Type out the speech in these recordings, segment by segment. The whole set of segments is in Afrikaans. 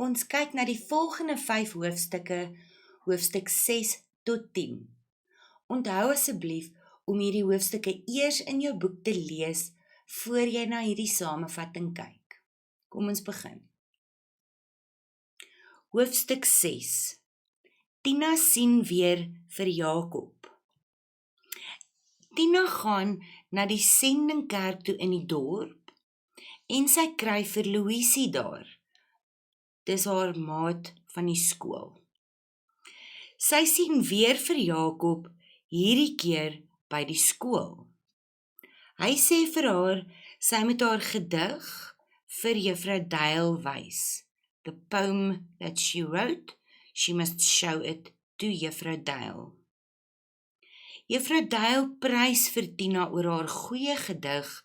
Ons kyk na die volgende 5 hoofstukke, hoofstuk 6 tot 10. Onthou asseblief om hierdie hoofstukke eers in jou boek te lees, voor jy na hierdie samevatting kyk. Kom ons begin. Hoofstuk 6. Tina sien weer vir Jakob. Tina gaan na die sendingkerk toe in die dorp en sy kry vir Louisie daar. Dis haar maat van die skool. Sy sien weer vir Jakob, hierdie keer by die skool. Hy sê vir haar, sy moet haar gedig vir Juffrou Dale wys. The poem that she wrote, she must show it to Juffrou Dale. Juffrou Dale prys vir Tina oor haar goeie gedig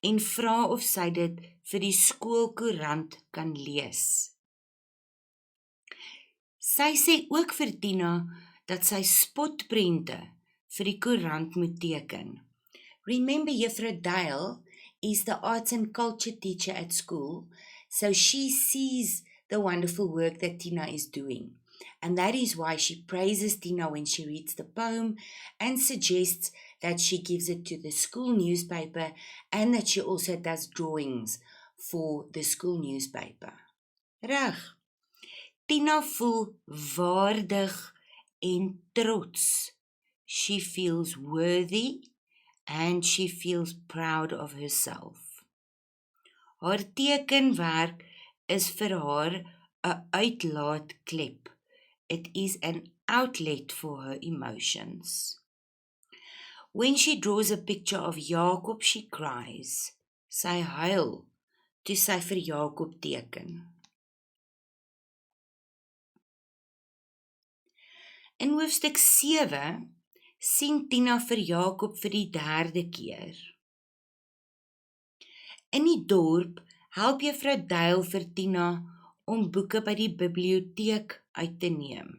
en vra of sy dit vir die skoolkoerant kan lees. Sy sê ook vir Tina dat sy spotprente vir die koerant moet teken. Remember, Juffrou Dale is the arts and culture teacher at school, so she sees the wonderful work that Tina is doing. And that is why she praises Tina when she reads the poem and suggests that she gives it to the school newspaper and that she also does drawings for the school newspaper. Reg. Tina voel waardig en trots. She feels worthy and she feels proud of herself. Haar tekenwerk is vir haar 'n uitlaatklep. It is an outlet for her emotions. When she draws a picture of Jakob, she cries. Sy huil toe sy vir Jakob teken. In hoofstuk 7 sien Tina vir Jakob vir die 3de keer. In die dorp help Juffrou Dale vir Tina om boeke by die biblioteek uit te neem.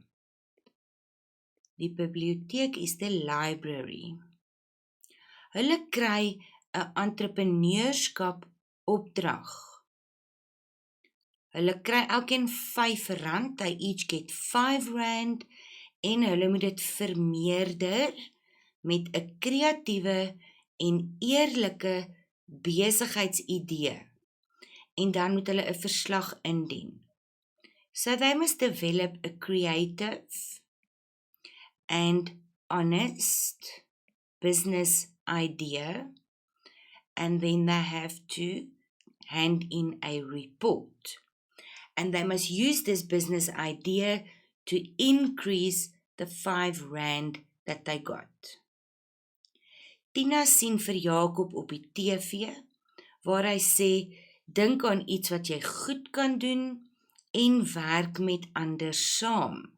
Die biblioteek is the library. Hulle kry 'n entrepreneurskap opdrag. Hulle kry elkeen R5, they each get R5 en hulle moet dit vermeerder met 'n kreatiewe en eerlike besigheidsidee. En dan moet hulle 'n verslag indien. So they must develop a creative and honest business idea, and then they have to hand in a report. And they must use this business idea to increase the R5 that they got. Tina sien vir Jakob op die TV, waar hy sê, dink aan iets wat jy goed kan doen en werk met ander saam.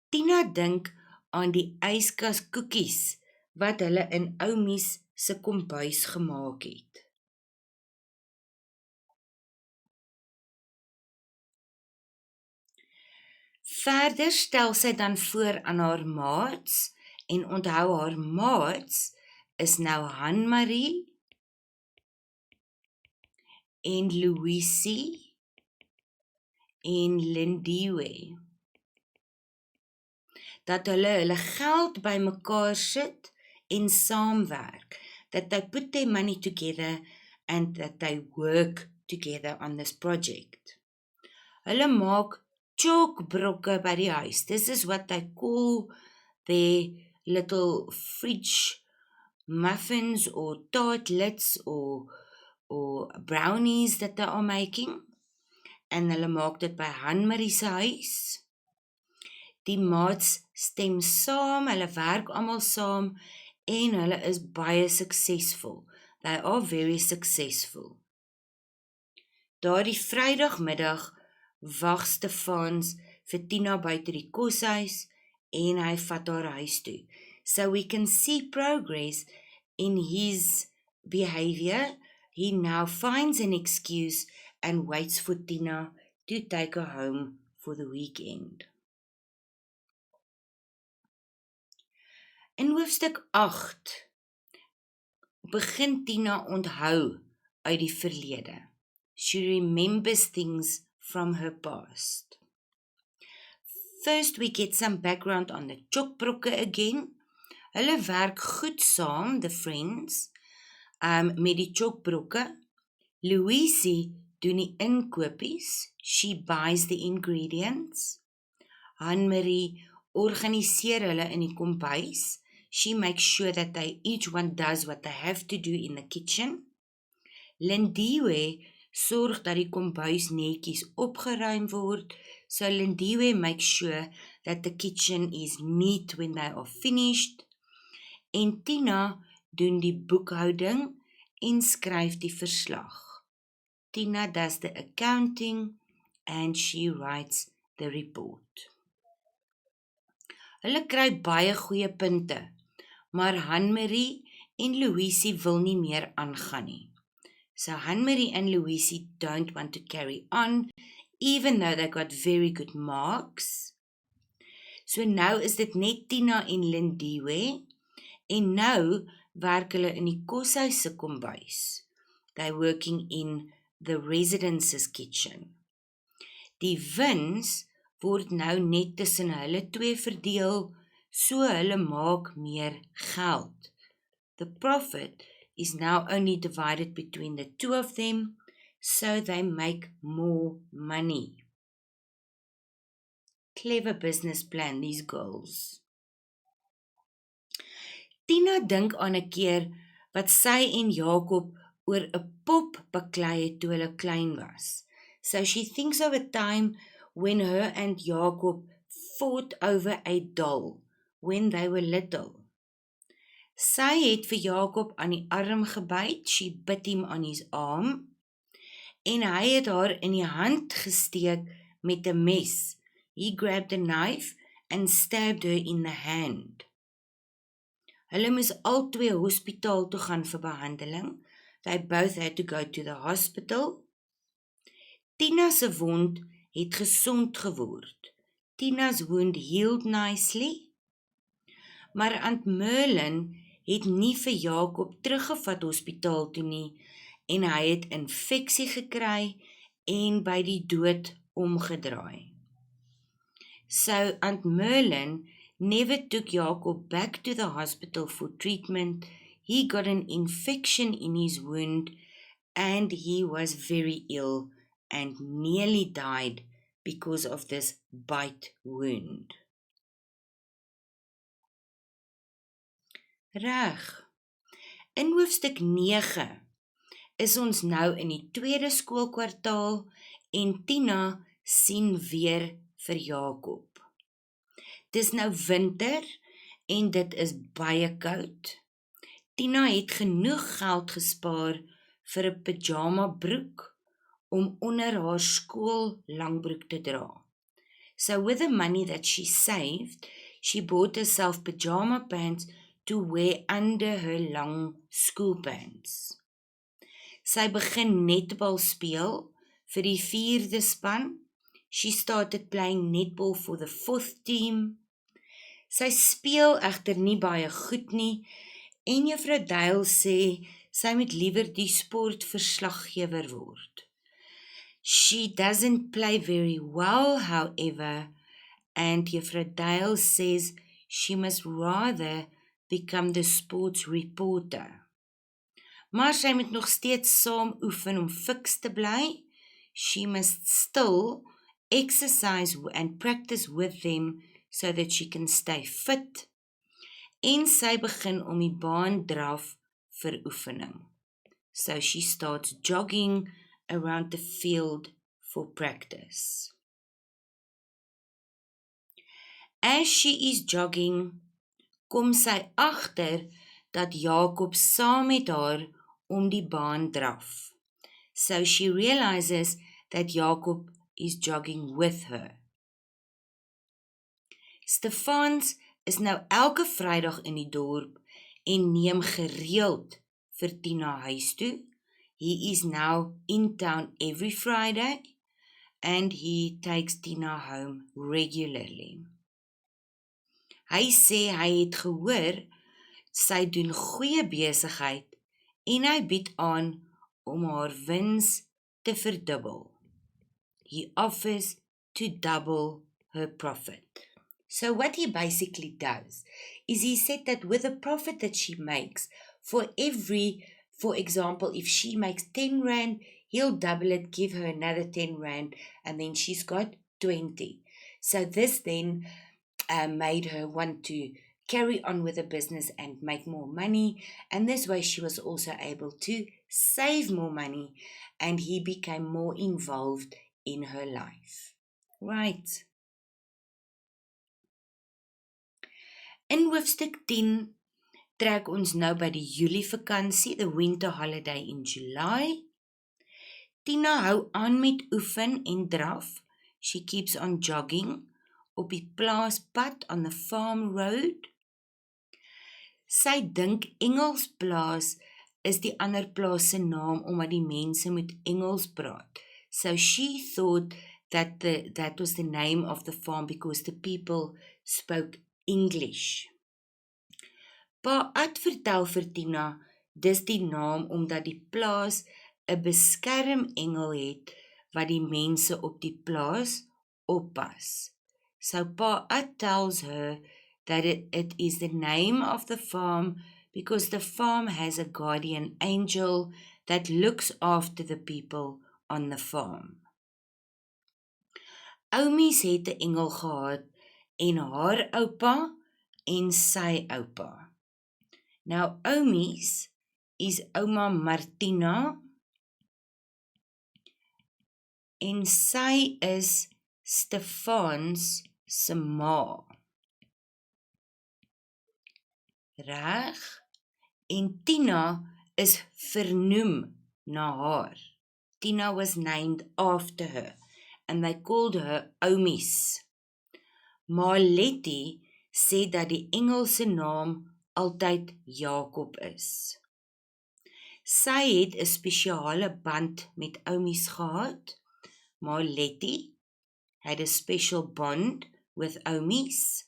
Tina dink aan die yskas koekies wat hulle in Oumies se kombuis gemaak het. Verder stel sy dan voor aan haar maats, en onthou haar maats is nou Hanmarie en Louisie en Lindiwe. Dat hulle geld bymekaar sit en saamwerk, that they put their money together and that they work together on this project. Hulle maak chalkbrokke by die huis. This is what they call their little fridge muffins or tartlets or brownies that they are making. En hulle maak dit by Hanmarie se huis. Die maats stem saam, hulle werk almal saam en hulle is baie suksesvol. They are very successful. Daardie Vrydagmiddag wag Stefans vir Tina buite die koshuis en hy vat haar huis toe. So we can see progress in his behavior. He now finds an excuse and waits for Tina to take her home for the weekend. In hoofstuk 8 begin Tina onthou uit die verlede. She remembers things from her past. First, we get some background on the Chokbrokke again. Hulle werk goed saam, the friends, met die Chokbrokke. Louisie doen die inkopies. She buys the ingredients. Anne-Marie organiseer hulle in die kombuis. She makes sure that each one does what they have to do in the kitchen. Lindiwe sorg dat die kombuis netjies opgeruim word. So Lindiwe makes sure that the kitchen is neat when they are finished. En Tina doen die boekhouding en skryf die verslag. Tina does the accounting and she writes the report. Hulle kry baie goeie punte, maar Anne-Marie en Louisie wil nie meer aangaan nie. So Anne-Marie and Louisie don't want to carry on, even though they got very good marks. So nou is dit net Tina en Lindiwe, en nou werk hulle in die koshuis se kombuis. They're working in the residence's kitchen. Die wins word nou net tussen hulle twee verdeel, so hulle maak meer geld. The profit is now only divided between the two of them, so they make more money. Clever business plan, these girls. Tina dink aan 'n keer wat sy en Jakob oor 'n pop beklei het toe hulle klein was. So she thinks of a time when her and Jakob fought over a doll when they were little. Sy het vir Jakob aan die arm gebyt, she bit him on his arm, en hy het haar in die hand gesteek met 'n mes. He grabbed a knife and stabbed her in the hand. Hulle moes albei hospitaal toe gaan vir behandeling. They both had to go to the hospital. Tina se wond het gesond geword. Tina's wound healed nicely. Maar Aunt Merlin het nie vir Jakob teruggevat hospitaal toe nie, en hy het infeksie gekry en by die dood omgedraai. So Aunt Merlin never took Jakob back to the hospital for treatment. He got an infection in his wound and he was very ill and nearly died because of this bite wound. Reg. In hoofstuk 9 is ons nou in die tweede skoolkwartaal en Tina sien weer vir Jakob. Dis nou winter en dit is baie koud. Tina het genoeg geld gespaar vir 'n pyjama broek om onder haar skool langbroek te dra. So with the money that she saved, she bought herself pyjama pants to wear under her long school pants. Sy begin netbal speel vir die 4de span. She started playing netball for the 4th team. Sy speel egter nie baie goed nie en Juffrou Dale sê sy moet liewer die sportverslaggewer word. She doesn't play very well, however, and Juffrou Dale says she must rather become the sports reporter. Maar sy moet nog steeds saam oefen om fiks te bly. She must still exercise and practice with them so that she can stay fit. En sy begin om die baan draf vir oefening. So she starts jogging around the field for practice. As she is jogging, kom sy agter dat Jakob saam met haar om die baan draf. So she realizes that Jakob is jogging with her. Stefans is nou elke Vrydag in die dorp en neem gereeld vir Tina huis toe. He is now in town every Friday and he takes Tina home regularly. Hy sê hy het gehoor sy doen goeie besigheid en hy bied aan om haar wins te verdubbel. he offers to double her profit. So what he basically does is he said that with the profit that she makes, for example, if she makes 10 Rand, he'll double it, give her another 10 Rand, and then she's got 20. So this then made her want to carry on with the business and make more money. And this way she was also able to save more money, and he became more involved in her life. Right. In hoofstuk 10 trek ons nou by die Julie vakansie, the winter holiday in July. Tina hou aan met oefen en draf. She keeps on jogging op die plaaspad on the farm road. Sy dink Engelsplaas is die ander plaas se naam omdat die mense moet Engels praat. So she thought that was the name of the farm because the people spoke English. Pa Ad vertel vir Tina, dis die naam omdat die plaas 'n beskermengel het wat die mense op die plaas oppas. So Pa Ad tells her that it is the name of the farm because the farm has a guardian angel that looks after the people on the farm. Oumies het 'n engel gehad en haar oupa en sy oupa. Now, Oumies is ouma Martina en sy is Stefans se ma. Reg? En Tina is vernoem na haar. Tina was named after her and they called her Oumies. Maar Letty sê dat die Engelse naam altyd Jakob is. Sy het 'n spesiale band met Oumies gehad, maar Letty had a special bond with Oumies.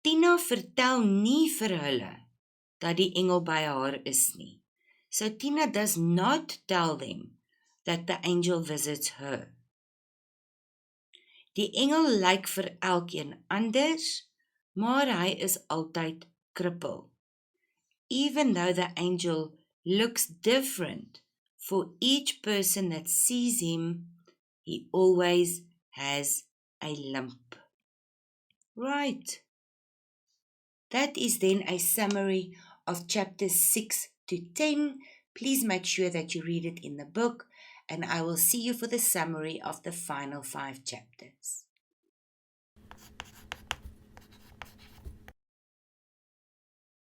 Tina vertel nie vir hulle dat die engel by haar is nie. So Tina does not tell them that the angel visits her. Die engel lyk vir elkeen anders, maar hy is altyd krippel. Even though the angel looks different for each person that sees him, he always has a limp. Right. That is then a summary of chapters 6 to 10. Please make sure that you read it in the book, and I will see you for the summary of the final 5 chapters.